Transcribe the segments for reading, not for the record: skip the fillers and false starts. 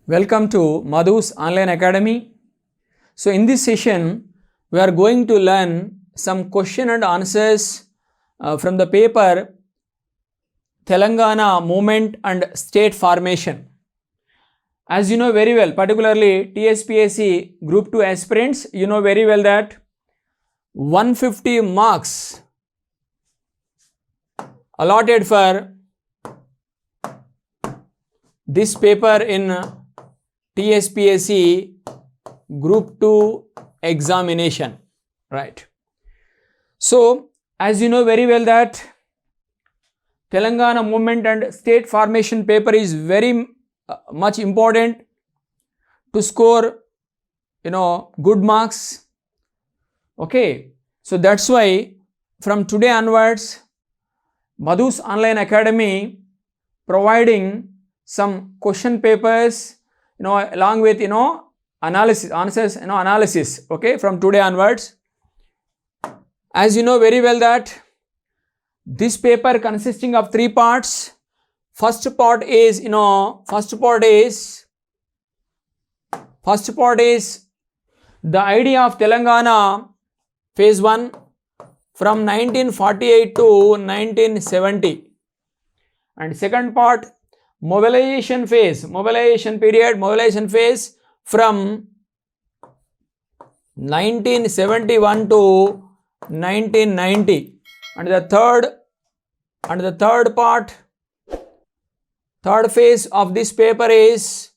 Welcome to Madhu's Online Academy. So in this session, we are going to learn some question and answers from the paper Telangana Movement and State Formation. As you know very well, particularly TSPSC Group 2 aspirants, you know very well that 150 marks allotted for this paper in TSPSC Group 2 examination, right? So, as you know very well that Telangana Movement and State Formation paper is very much important to score, good marks. Okay, so that's why from today onwards, Madhu's Online Academy providing some question papers, along with, analysis, answers, analysis, okay, from today onwards. As you know very well that this paper consisting of three parts. First part is the idea of Telangana phase 1 from 1948 to 1970. And second part, mobilization phase from 1971 to 1990. And the third phase of this paper is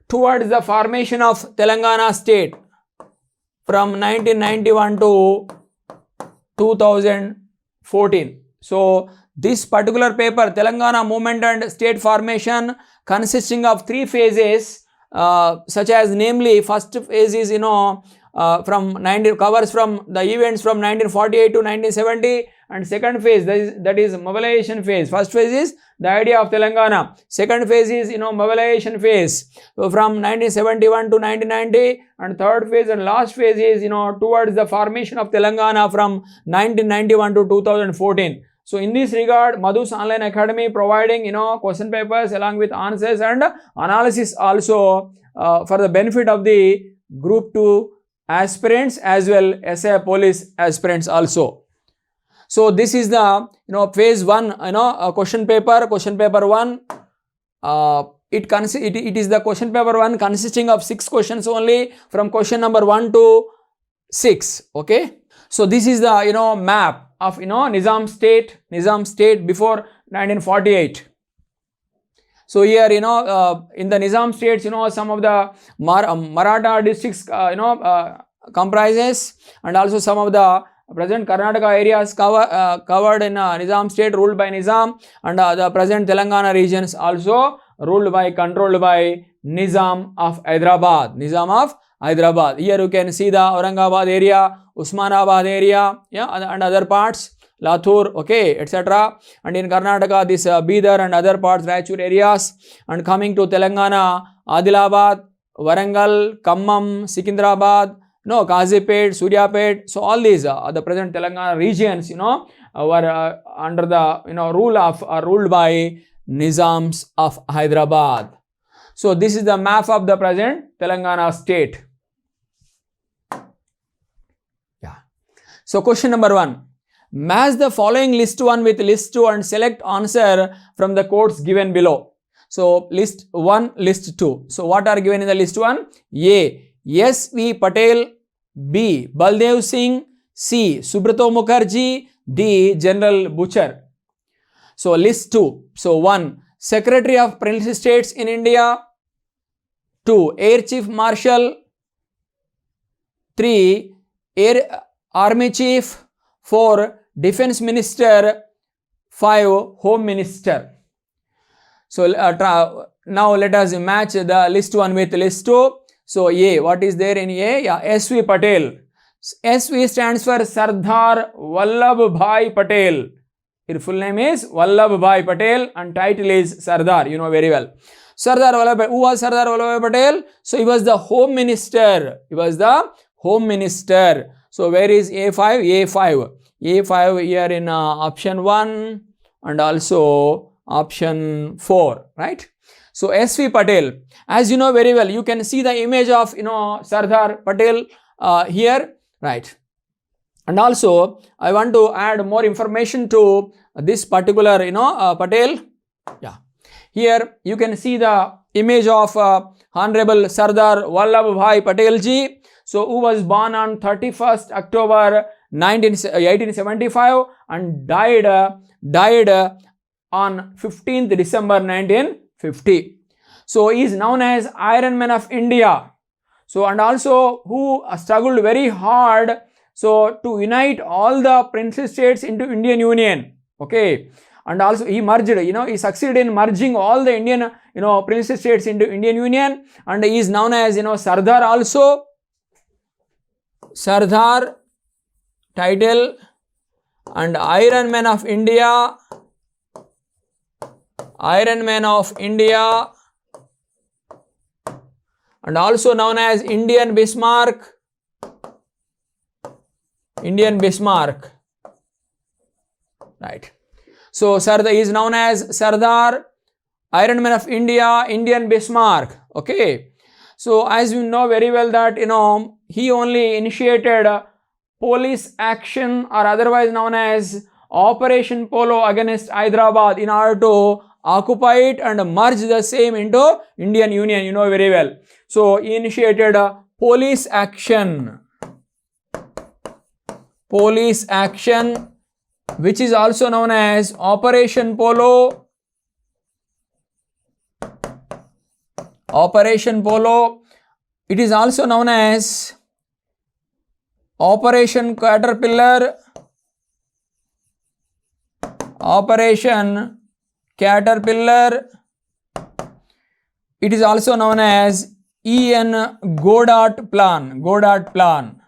towards the formation of Telangana state from 1991 to 2014. So this particular paper, Telangana Movement and State Formation, consisting of three phases, such as namely, first phase is covers from the events from 1948 to 1970, and second phase that is mobilization phase. First phase is the idea of Telangana. Second phase is mobilization phase from 1971 to 1990, and third phase and last phase is towards the formation of Telangana from 1991 to 2014. So in this regard, Madhu's Online Academy providing question papers along with answers and analysis also for the benefit of the Group 2 aspirants as well as police aspirants also. So this is the phase 1 question paper 1. It is the question paper 1 consisting of 6 questions only from question number 1 to 6. Okay. So this is the map of Nizam state before 1948. So here in the Nizam states some of the Maratha districts comprises, and also some of the present Karnataka areas covered in Nizam state ruled by Nizam, and the present Telangana regions also controlled by Nizam of Hyderabad. Here you can see the Aurangabad area, Usmanabad area, and other parts, Latur, okay, etc. And in Karnataka, this Bidar and other parts, Raichur areas. And coming to Telangana, Adilabad, Warangal, Khammam, Secunderabad, Kazipet, Suryapet. So all these the present Telangana regions, were under the ruled by Nizams of Hyderabad. So this is the map of the present Telangana state. So question number 1. Match the following list 1 with list 2 and select answer from the quotes given below. So list 1, list 2. So what are given in the list 1? A. S.V. Patel. B. Baldev Singh. C. Subrato Mukherjee. D. General Butcher. So list 2. So 1. Secretary of Prince States in India. 2. Air Chief Marshal. 3. Army Chief. 4. Defense Minister. 5. Home Minister. So now let us match the list 1 with list 2. So A, what is there in A? Yeah, S.V. Patel. S.V. stands for Sardar Vallabhbhai Patel. His full name is Vallabhbhai Patel and title is Sardar. You know very well. Sardar Vallabhbhai. Who was Sardar Vallabhbhai Patel? So he was the Home Minister. So where is A5? A5 here in option 1 and also option 4, right? So S.V. Patel, as you know very well, you can see the image of Sardar Patel here, right? And also I want to add more information to this particular Patel. Yeah, here you can see the image of Honorable Sardar Vallabhbhai Patel ji. So who was born on 31st October 1875 and died on 15th December 1950. So he is known as Iron Man of India. So and also who struggled very hard so to unite all the princely states into Indian Union. Okay, and also he merged, he succeeded in merging all the Indian princely states into Indian Union, and he is known as Sardar also. Sardar title and Iron Man of India, Iron Man of India, and also known as Indian Bismarck, Indian Bismarck, right? So Sardar is known as Sardar, Iron Man of India, Indian Bismarck. Okay, so as you know very well that he only initiated police action, or otherwise known as Operation Polo, against Hyderabad in order to occupy it and merge the same into Indian Union, you know very well. So he initiated a police action, which is also known as Operation Polo, Operation Polo. It is also known as Operation Caterpillar, Operation Caterpillar. It is also known as E.N. Goddard Plan, Goddard Plan.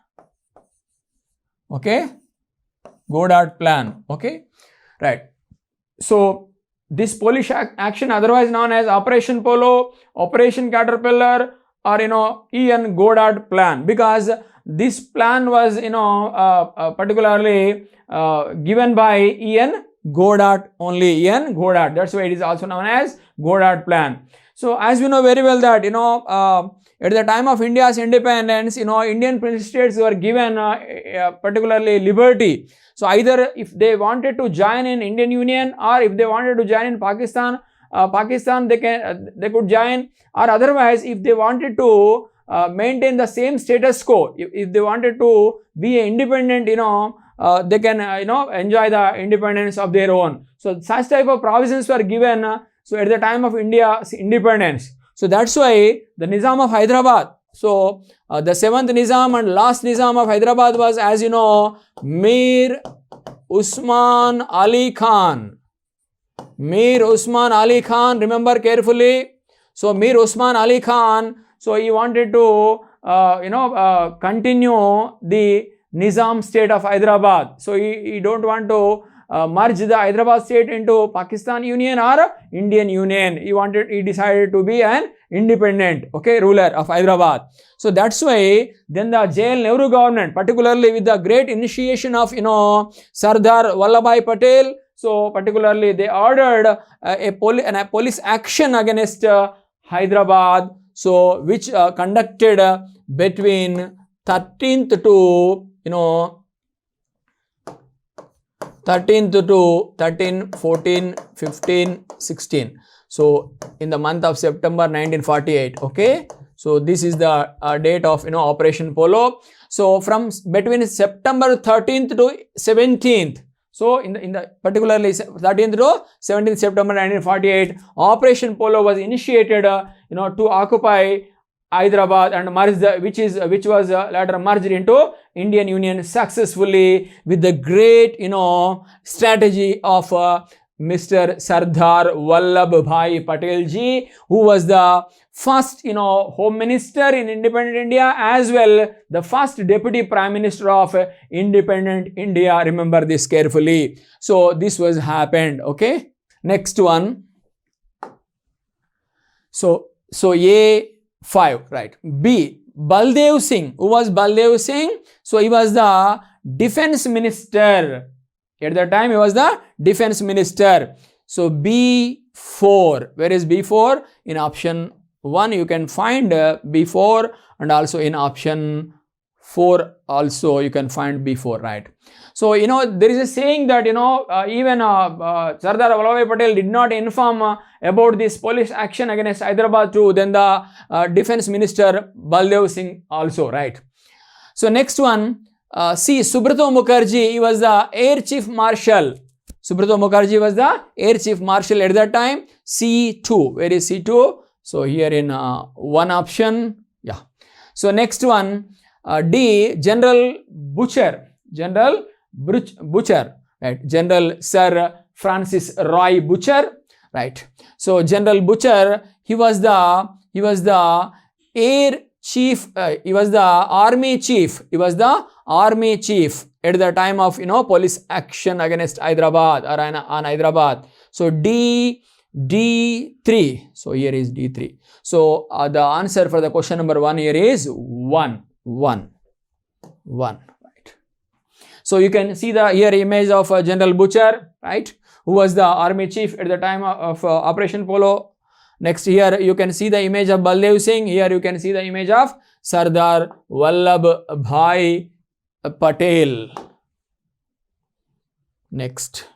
Okay, Goddard Plan. Okay, right. So this police action, otherwise known as Operation Polo, Operation Caterpillar, or E.N. Goddard Plan, because this plan was particularly given by E.N. Goddard only, E.N. Goddard. That's why it is also known as Goddard Plan. So as we know very well that at the time of India's independence, Indian prince states were given particularly liberty. So either if they wanted to join in Indian Union, or if they wanted to join in Pakistan, they could join, or otherwise if they wanted to maintain the same status quo, if they wanted to be independent, they can enjoy the independence of their own. So such type of provisions were given so at the time of India's independence. So that's why the Nizam of Hyderabad, so the 7th Nizam and last Nizam of Hyderabad was, as you know, Mir Usman Ali Khan. Mir Usman Ali Khan, remember carefully. So Mir Usman Ali Khan, so he wanted to continue the Nizam state of Hyderabad. So he don't want to merge the Hyderabad state into Pakistan Union or Indian Union. He decided to be an independent, ruler of Hyderabad. So that's why then the JL Nehru government, particularly with the great initiation of Sardar Vallabhbhai Patel, so particularly they ordered a police action against Hyderabad, so which conducted between 13th to 13, 14, 15, 16. So in the month of September 1948. Okay. So this is the date of Operation Polo. So from between September 13th to 17th. So in the particularly 13th to 17th September 1948, Operation Polo was initiated. To occupy Hyderabad and merge which was later merged into Indian Union successfully with the great strategy of Mr. Sardar Vallabhbhai Patel ji, who was the first home minister in independent India, as well the first deputy prime minister of independent India. Remember this carefully. So this was happened. Okay, next one. So A5, right. B, Baldev Singh. Who was Baldev Singh? So he was the defense minister. At that time he was the defense minister. So B4. Where is B4? In option 1 you can find B4, and also in option 4 also you can find B4, right? So, there is a saying that, even Sardar Vallabhbhai Patel did not inform about this police action against Hyderabad to then the defense minister Baldev Singh also, right? So, next one, C. Subrata Mukherjee, he was the Air Chief Marshal. Subrata Mukherjee was the Air Chief Marshal at that time. C2. Where is C2? So, here in one option. Yeah. So, next one, D. General Butcher. General Butcher, right? General Sir Francis Roy Butcher, right? So, General Butcher, he was the Air Chief, he was the Army Chief. He was the Army Chief at the time of, police action against Hyderabad or on Hyderabad. So, D3. So, here is D3. So, the answer for the question number 1 here is 1. Right. So, you can see the here image of General Butcher, right, who was the Army Chief at the time of Operation Polo. Next, here you can see the image of Baldev Singh. Here you can see the image of Sardar Vallabhbhai Patel. Next.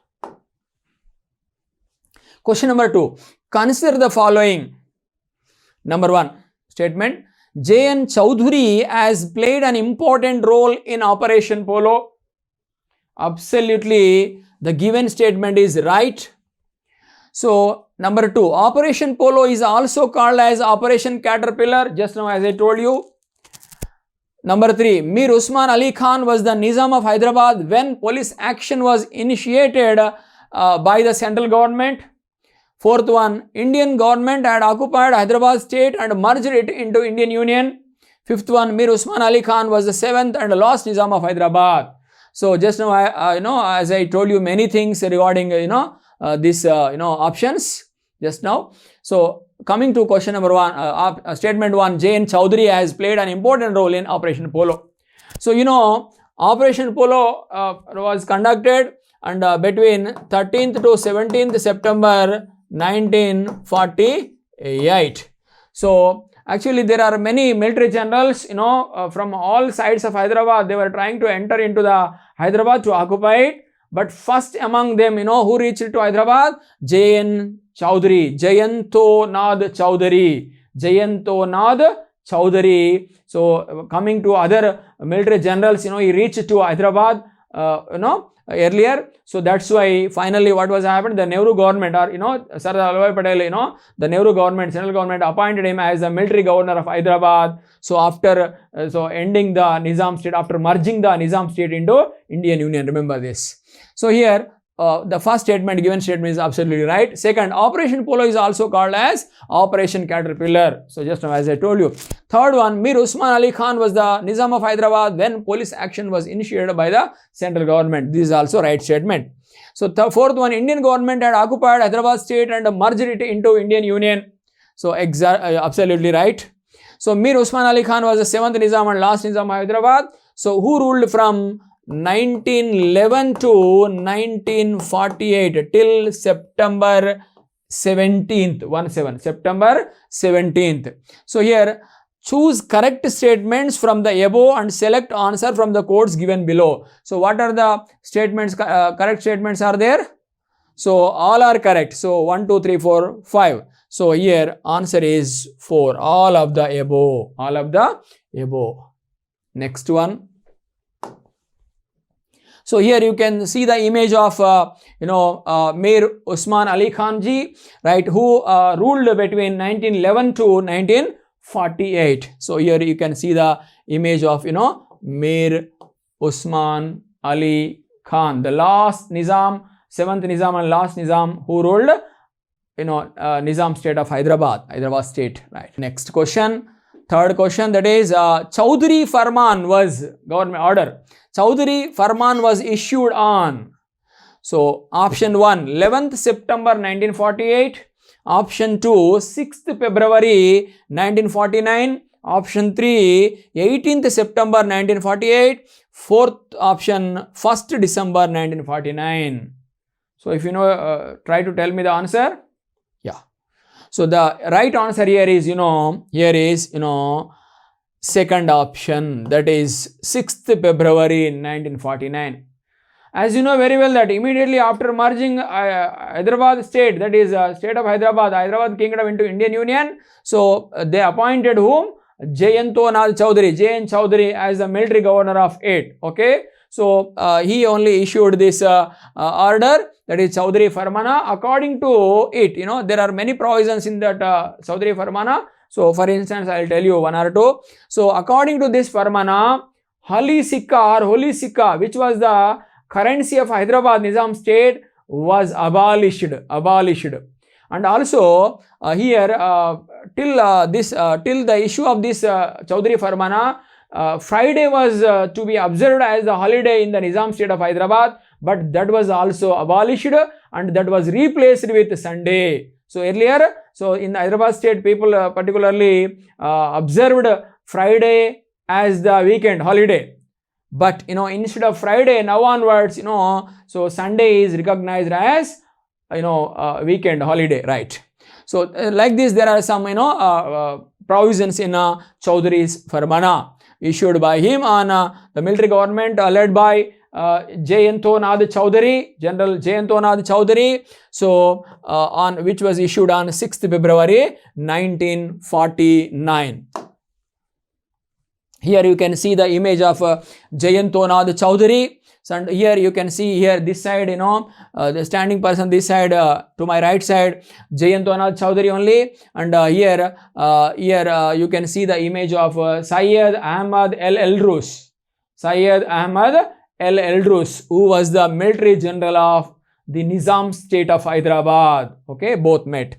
Question number 2. Consider the following. Number 1. Statement. J.N. Chowdhury has played an important role in Operation Polo. Absolutely, the given statement is right. So, number 2, Operation Polo is also called as Operation Caterpillar, just now as I told you. Number 3, Mir Usman Ali Khan was the Nizam of Hyderabad when police action was initiated by the central government. 4th one, Indian government had occupied Hyderabad state and merged it into Indian Union. 5th one, Mir Usman Ali Khan was the 7th and last Nizam of Hyderabad. So, just now, as I told you many things regarding, these, options just now. So, coming to question number 1, statement 1, J.N. Chowdhury has played an important role in Operation Polo. So, Operation Polo was conducted and between 13th to 17th September 1948. So, actually, there are many military generals, from all sides of Hyderabad. They were trying to enter into the Hyderabad to occupy it. But first among them, who reached to Hyderabad? J.N. Chowdhury. Jayanto Nath Chowdhury. Jayanto Nath Chowdhury. So, coming to other military generals, he reached to Hyderabad, earlier. So, that's why finally what was happened? The Nehru government or, Sardar Vallabhbhai Patel, the Nehru government, central government appointed him as the military governor of Hyderabad. So, after, ending the Nizam state, after merging the Nizam state into Indian Union, remember this. So, here the first statement, given statement is absolutely right. Second, Operation Polo is also called as Operation Caterpillar. So, just now as I told you. Third one, Mir Usman Ali Khan was the Nizam of Hyderabad when police action was initiated by the central government. This is also right statement. So, the fourth one, Indian government had occupied Hyderabad state and merged it into Indian Union. So, absolutely right. So, Mir Usman Ali Khan was the 7th Nizam and last Nizam of Hyderabad. So, who ruled from 1911 to 1948 till September 17th, September 17th. So, here choose correct statements from the above and select answer from the codes given below. So, what are the statements, correct statements are there? So, all are correct. So, 1, 2, 3, 4, 5. So, here answer is 4, all of the above, Next one. So, here you can see the image of, Mir Usman Ali Khan ji, right, who ruled between 1911 to 1948. So, here you can see the image of, Mir Usman Ali Khan, the last Nizam, 7th Nizam and last Nizam who ruled, Nizam state of Hyderabad state, right. Next question, third question, that is Chowdhury Farman was government order. Chowdhury Farman was issued on. So, option 1, 11th September 1948. Option 2, 6th February 1949. Option 3, 18th September 1948. Fourth option, 1st December 1949. So if you know, try to tell me the answer. Yeah. So the right answer here is, here is, second option, that is 6th February 1949. As you know very well that immediately after merging Hyderabad state, that is state of Hyderabad kingdom into Indian Union, so they appointed whom? Jayanto Nath Chowdhury, J.N. Chowdhury, as the military governor of 8. Okay. So he only issued this order, that is Chowdhury Farmana. According to it, there are many provisions in that Chowdhury Farmana. So for instance, I will tell you one or two. So according to this Farmana, Holy Sikka, which was the currency of Hyderabad Nizam state, was abolished. And also here till the issue of this Chowdhury Farmana, Friday was to be observed as the holiday in the Nizam state of Hyderabad, but that was also abolished and that was replaced with Sunday. So earlier, so in the Hyderabad state, people particularly observed Friday as the weekend holiday. But instead of Friday, now onwards, so Sunday is recognized as weekend holiday, right? So like this, there are some provisions in Chowdhury's Farmana issued by him on the military government led by Jayanto Nath Chowdhury, General Jayanto Nath Chowdhury. So on which was issued on 6th February 1949. Here you can see the image of Jayanto Nath Chowdhury. So, and here you can see here this side, the standing person this side, to my right side, Jayanto Nath Chowdhury only. And here you can see the image of Syed Ahmad L. Eldrus. Syed Ahmad L. Eldrus, who was the military general of the Nizam state of Hyderabad. Okay, both met.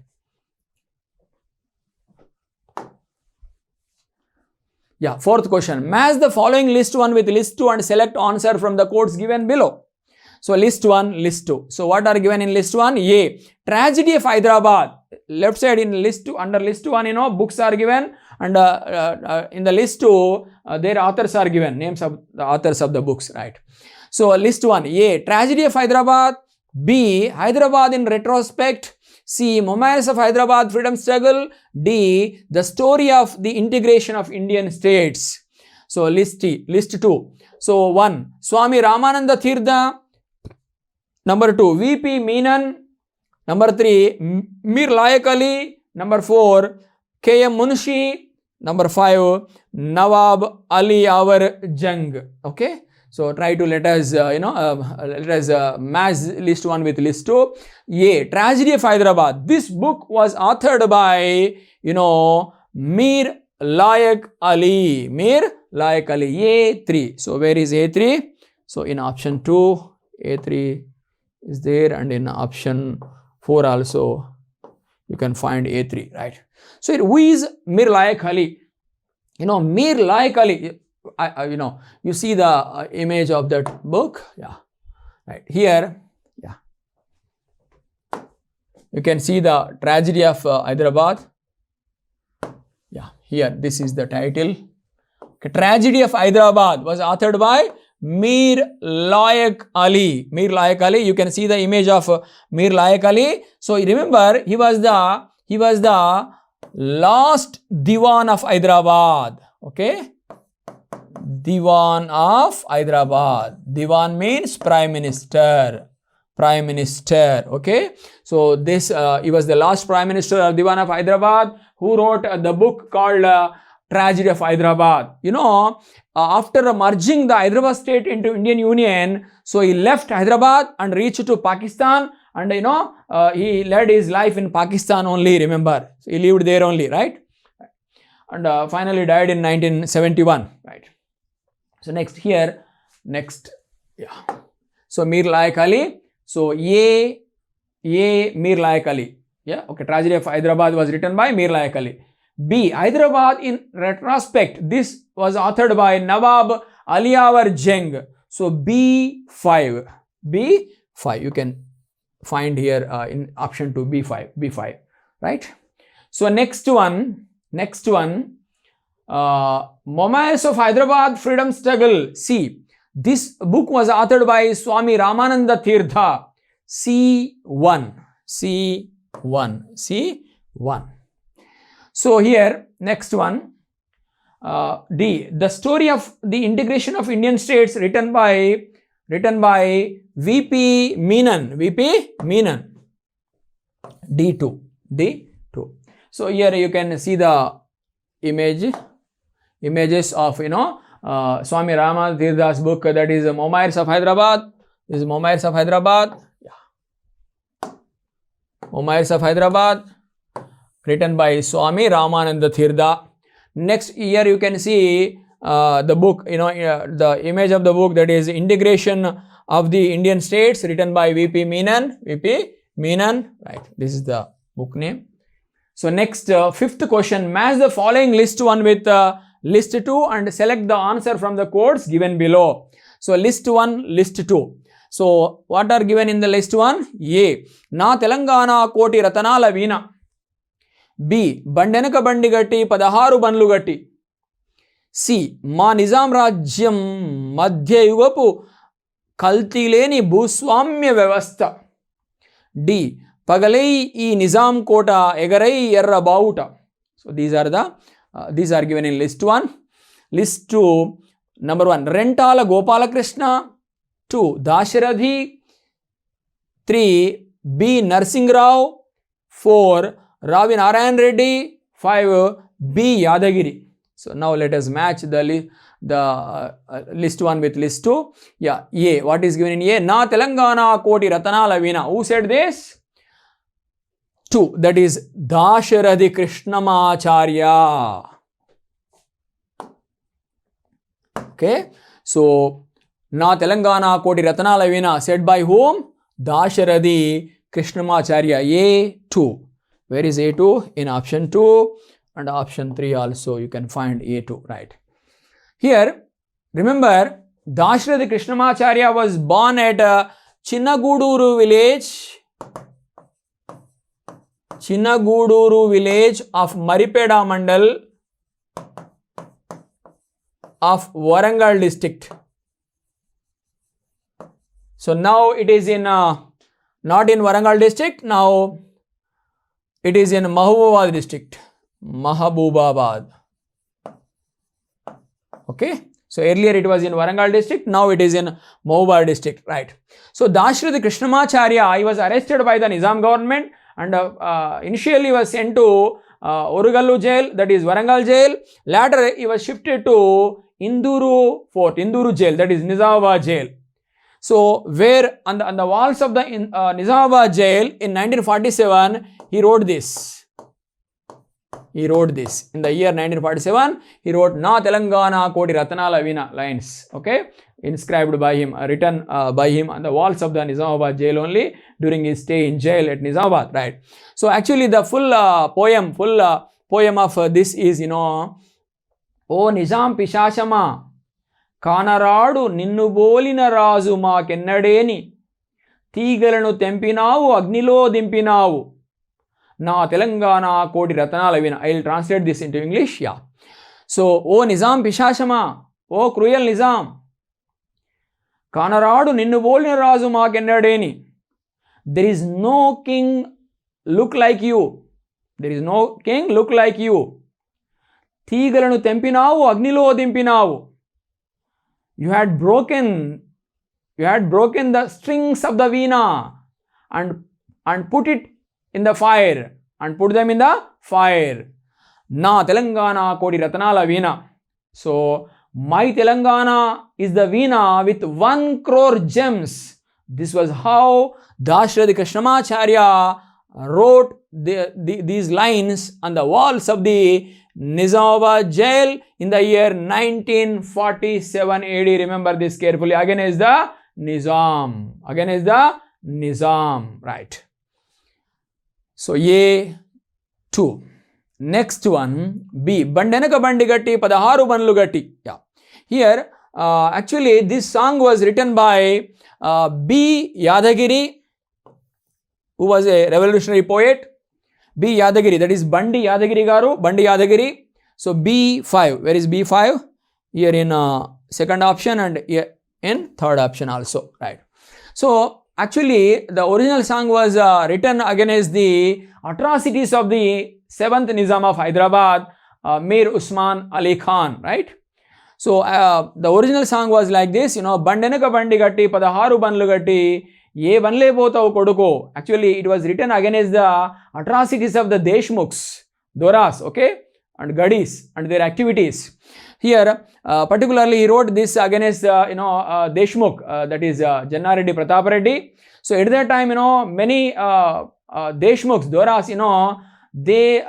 Yeah, fourth question. Match the following list 1 with list 2 and select answer from the quotes given below. So list 1, list 2. So what are given in list 1? A. Tragedy of Hyderabad. Left side in list 2, under list 1, books are given, and in the list 2, their authors are given, names of the authors of the books, right? So list 1. A. Tragedy of Hyderabad. B. Hyderabad in retrospect. C. Moments of Hyderabad freedom struggle. D. The story of the integration of Indian states. So list 2. So 1. Swami Ramananda Tirtha. Number 2. V.P. Menon. Number 3. Mir Layak Ali. Number 4. K.M. Munshi. Number 5. Nawab Ali Awar Jung. Okay. So try to let us match list 1 with list 2. A. Tragedy of Hyderabad. This book was authored by, Mir Layak Ali. Mir Layak Ali. A3. So where is A3? So in option 2, A3 is there, and in option 4 also you can find A3, right? So here, who is Mir Layak Ali? Mir Layak Ali. You see the image of that book, yeah, right here, yeah. You can see the tragedy of Hyderabad. Yeah, here, this is the title. Okay, Tragedy of Hyderabad was authored by Mir Layak Ali. Mir Layak Ali. You can see the image of Mir Layak Ali. So remember, he was the last Diwan of Hyderabad. Okay. Diwan of Hyderabad. Diwan means Prime Minister. Okay. So this he was the last Prime Minister of Diwan of Hyderabad who wrote the book called Tragedy of Hyderabad. After merging the Hyderabad state into Indian Union, so he left Hyderabad and reached to Pakistan, and he led his life in Pakistan only, remember. So he lived there only, right? And finally died in 1971, right? So next, yeah. So Mir Layak Ali. So A Mir Layak Ali. Yeah, okay. Tragedy of Hyderabad was written by Mir Layak Ali. B. Hyderabad in retrospect. This was authored by Nawab Aliawar Jung. So B5. You can find here in option 2, B5, right? So next one. Moments of Hyderabad freedom struggle. See, this book was authored by Swami Ramananda Tirtha. C1. C1. So here, next one, D. The story of the integration of Indian states written by V.P. Menon. D2. So here you can see the images of Swami Rama Tirtha's book, that is Momaires of Hyderabad. This is Momaires of Hyderabad. Momaires of Hyderabad, written by Swami Ramananda Tirtha. Next, here you can see the book, the image of the book, that is Integration of the Indian States, written by V.P. Menon. Right. This is the book name. So next, fifth question, match the following list 1 with list 2 and select the answer from the codes given below. So list 1, list 2. So what are given in the list 1? A. Na Telangana Koti Ratanala Veena. B. Bandenaka Bandigati Padaharu Banlugati. C. Ma Nizam Rajyam Madhya Yugapu Kaltileni Bhuswamya Vyavastha. D. Pagalei E Nizam Kota Egarai Erra Bauta. So these are given in list 1. List 2, number 1, Rentala Gopala Krishna. 2. Dasharadhi. 3. B. Narsingh Rao. 4. Ravi Narayan Reddy. 5. B. Yadagiri. So now let us match the list 1 with list 2. Yeah, A. What is given in A? Na Telangana Koti Ratanala Veena. Who said this? 2. That is Dasharadhi Krishnamacharya. Okay. So Na Telangana Koti Ratanala Veena said by whom? Dasharadhi Krishnamacharya. A2. Where is A2? In option 2 and option 3 also you can find A2, right? Here, remember, Dasharadhi Krishnamacharya was born at Chinnaguduru village of Maripeda Mandal of Warangal district. So now it is in not in Warangal district, now it is in Mahbubabad district. Okay. So earlier it was in Warangal district, now it is in Mahbubabad district, right? So Dasharatha Krishnamacharya, he was arrested by the Nizam government and initially was sent to Orugallu jail, that is Warangal jail. Later he was shifted to Induru fort, Induru jail, that is Nizamabad jail. So where on the walls of the Nizamabad jail in 1947, he wrote this. In the year 1947, he wrote Na Telangana Koti Ratanala Veena lines, okay, inscribed by him, written by him on the walls of the Nizamabad jail only during his stay in jail at Nizamabad, right? So actually the full poem of this is, O Nizam Pishashama Kanaradu Ninnu Bolina Razu Ma Kennadeni Teegalanu Tempinavu Agnilo Dimpinavu Na Telangana Koti Ratanala Veena. I will translate this into English. Yeah. So, O Nizam Pishashama, O cruel Nizam, Kanaradu Ninnu Bolina Razu Ma Kennadeni. There is no king look like you. Teegalanu Tempinavu Agnilo Dimpinavu. You had broken the strings of the veena and put it in the fire, and put them in the fire. Na Telangana Koti Ratanala Veena. So my Telangana is the veena with 1 crore gems. This was how Dasharatha Krishnamacharya wrote these lines on the walls of the Nizamabad jail in the year 1947 AD. Remember this carefully. Again is the Nizam. Right. So A2. Next one, B. Bandenaka Bandigati Padaharu Banlugati. Yeah. Here, actually this song was written by B. Yadagiri, who was a revolutionary poet. B. Yadagiri, that is Bandi Yadagiri Garu, Bandi Yadagiri. So B5, where is B5? Here in second option and here in third option also, right? So actually the original song was written against the atrocities of the 7th Nizam of Hyderabad, Mir Usman Ali Khan, right? So the original song was like this, Bandenaka Bandi Gatti, Padaharu Banlu Gatti, Ye Banle Potau Koduko. Actually, it was written against the atrocities of the Deshmukhs, Doras, okay, and Gadis and their activities. Here, particularly, he wrote this against, Deshmukh, that is Janna Reddy Pratap Reddy. So at that time, many Deshmukhs, Doras, they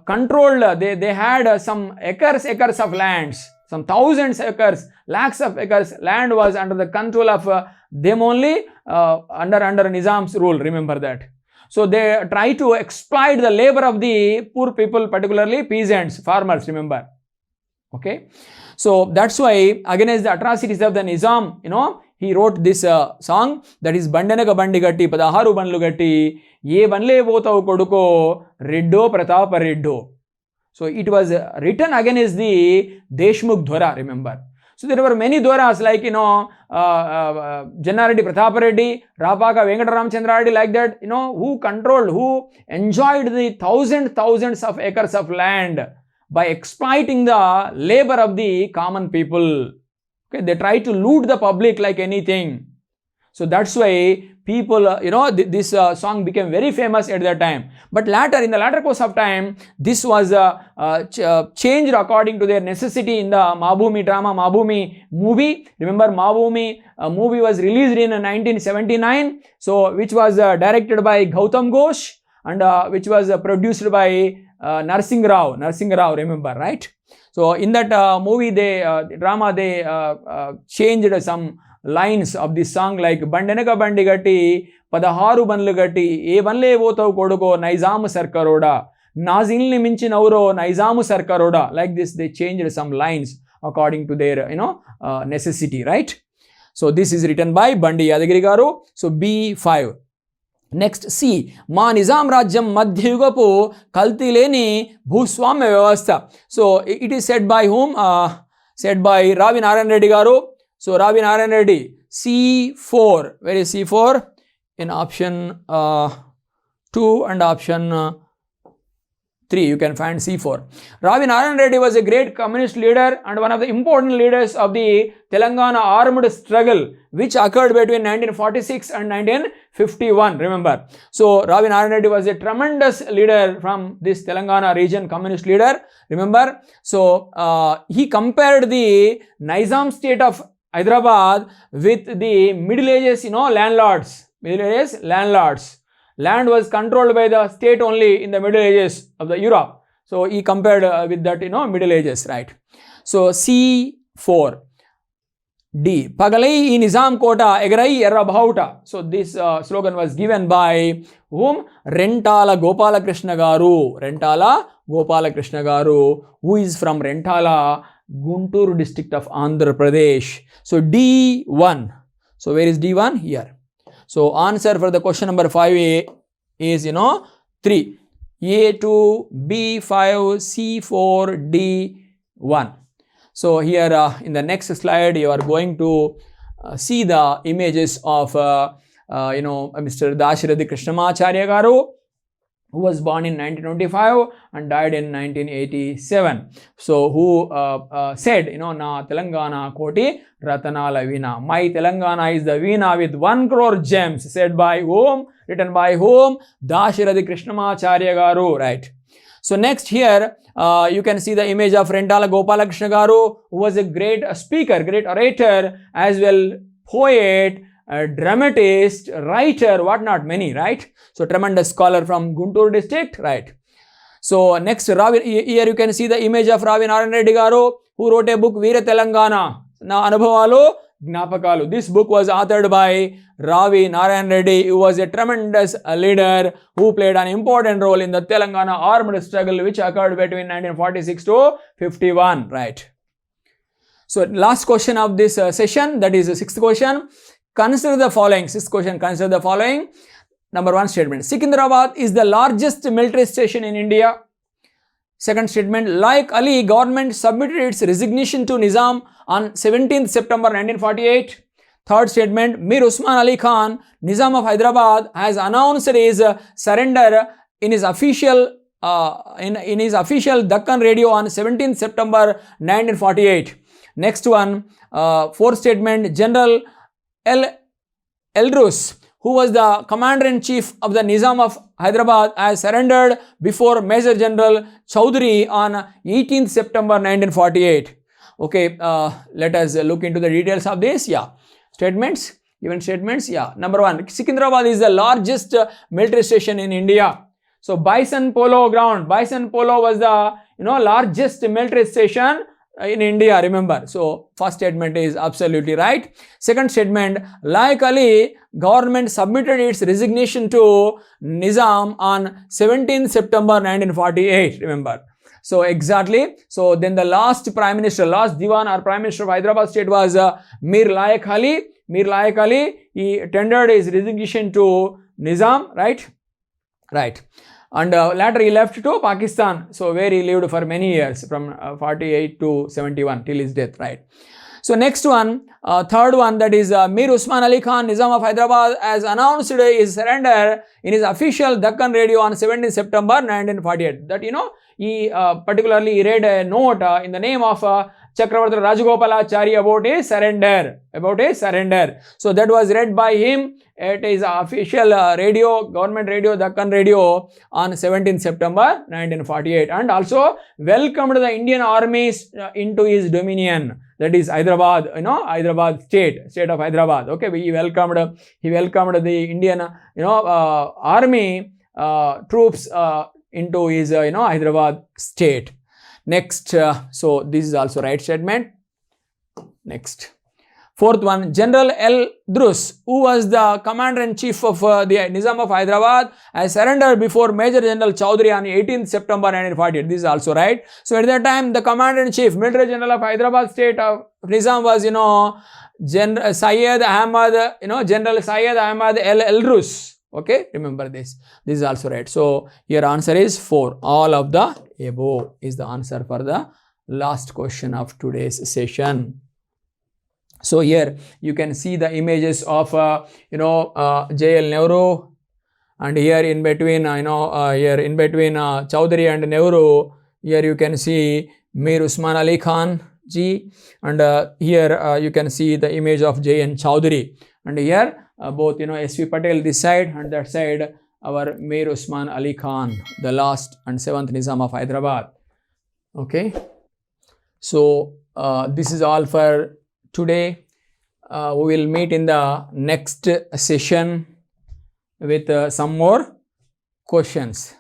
controlled, they had some acres of lands, some thousands acres, lakhs of acres. Land was under the control of them only, under Nizam's rule, remember that. So they try to exploit the labor of the poor people, particularly peasants, farmers, remember. Okay. So that's why against the atrocities of the Nizam, he wrote this song, that is Bandenaka Bandi Gatti, Padaharu Banlu Gatti, Ye Banle Potau Koduko, Reddo Pratapa Reddo. So it was written against the Deshmukh Dhora, remember. So there were many Dhoras like, Janna Reddy Pratap Reddy, Rapaka Venkataram Chandra Reddy, like that, who controlled, who enjoyed the thousands of acres of land by exploiting the labor of the common people. Okay, they try to loot the public like anything. So that's why people, this song became very famous at that time. But later, in the latter course of time, this was changed according to their necessity in the Mabhumi drama, Mabhumi movie. Remember, Mabhumi movie was released in 1979, so which was directed by Gautam Ghosh and which was produced by Narsingh Rao, remember, right? So in that movie, drama, they changed some lines of this song like Bandenaka Bandi Gatti, Padaharu Banlu Gatti, Ye Banle Potau Koduko, Nizam Sarkaroda, Nazilni Minchi Nauro, Nizam Sarkaroda. Like this, they changed some lines according to their, necessity, right? So this is written by Bandi Yadagiri Garu. So B5. Next, C. Ma Nizam Rajyam Madhyugapu Kaltileni Bhuswamya Vyavastha. So it is said by whom? Said by Ravi Narayan Reddy Garu. So Ravi Narayan Reddy, C4. Where is C4? In option 2 and option 3, you can find C4. Ravi Narayan Reddy was a great communist leader and one of the important leaders of the Telangana armed struggle, which occurred between 1946 and 1951, remember. So Ravi Narayan Reddy was a tremendous leader from this Telangana region, communist leader, remember. So he compared the Nizam state of Hyderabad with the Middle Ages, landlords. Middle Ages, landlords. Land was controlled by the state only in the Middle Ages of the Europe. So he compared with that, Middle Ages, right? So C4. D. Pagalai in Nizam Kota, Egrai Erra Bhauta. So this slogan was given by whom? Rentala Gopala Krishna Garu. Rentala Gopala Krishna Garu, who is from Rentala, Guntur district of Andhra Pradesh. So D1. So where is D1? Here. So answer for the question number 5A is, 3. A2, B5, C4, D1. So here in the next slide, you are going to see the images of, Mr. Dashirathi Krishnamacharya Garu, who was born in 1925 and died in 1987. So who said, Na Telangana Koti Ratanala Veena. My Telangana is the Veena with 1 crore gems. Said by whom? Written by whom? Dashirathi Krishnamacharya Garu, right? So next here, you can see the image of Rentala Gopala Krishna Garu, who was a great speaker, great orator, as well poet, dramatist, writer, whatnot, many, right? So tremendous scholar from Guntur district, right? So next, here you can see the image of Ravi Narayan Reddy Garu, who wrote a book, Veera Telangana. Now, Anubhavalu, Gnapakalu. This book was authored by Ravi Narayan Reddy, who was a tremendous leader who played an important role in the Telangana armed struggle, which occurred between 1946 to 51, right? So last question of this session, that is the 6th question. Consider the following. 6th question, consider the following. Number 1 statement. Secunderabad is the largest military station in India. Second statement. Like Ali, government submitted its resignation to Nizam on 17th September 1948. Third statement, Mir Usman Ali Khan, Nizam of Hyderabad, has announced his surrender in his official Deccan radio on 17th September 1948. Next one, fourth statement, General Eldrus, who was the commander-in-chief of the Nizam of Hyderabad, has surrendered before Major General Chowdhury on 18th September 1948. Okay, let us look into the details of this. Yeah, statements, given statements. Yeah, number one, Secunderabad is the largest military station in India. So Bison Polo Ground, Bison Polo was the largest military station in India, remember. So first statement is absolutely right. Second statement, like Ali, government submitted its resignation to Nizam on 17th September 1948, remember. So exactly, so then the last prime minister, last Diwan or prime minister of Hyderabad state was Mir Layak Ali. Mir Layak Ali, he tendered his resignation to Nizam, right? Right. And later he left to Pakistan, so where he lived for many years from 48 to 71 till his death, right? So next one, third one, that is Mir Usman Ali Khan, Nizam of Hyderabad, has announced his surrender in his official Deccan radio on 17 September 1948. That he particularly read a note in the name of Chakravarti Rajagopalachari about a surrender. So that was read by him at his official radio, government radio, Deccan radio on 17 September 1948, and also welcomed the Indian armies into his dominion. That is Hyderabad, Hyderabad state of Hyderabad. Okay, he welcomed the Indian, army troops into his, Hyderabad state. Next, so this is also right statement. Next. Fourth one, General Eldrus, who was the commander-in-chief of the Nizam of Hyderabad, has surrendered before Major General Chowdhury on 18th September 1948. This is also right. So at that time, the commander-in-chief, Military General of Hyderabad state of Nizam was, General Syed Ahmad, General Syed Ahmad Eldrus. Okay, remember this. This is also right. So your answer is 4. All of the above is the answer for the last question of today's session. So here you can see the images of J.L. Nehru, and here in between Chowdhury and Nehru, here you can see Mir Usman Ali Khan ji, and here you can see the image of J.N. Chowdhury, and here both S.V. Patel this side, and that side our Mir Usman Ali Khan, the last and 7th Nizam of Hyderabad. Okay, so this is all for today. We will meet in the next session with some more questions.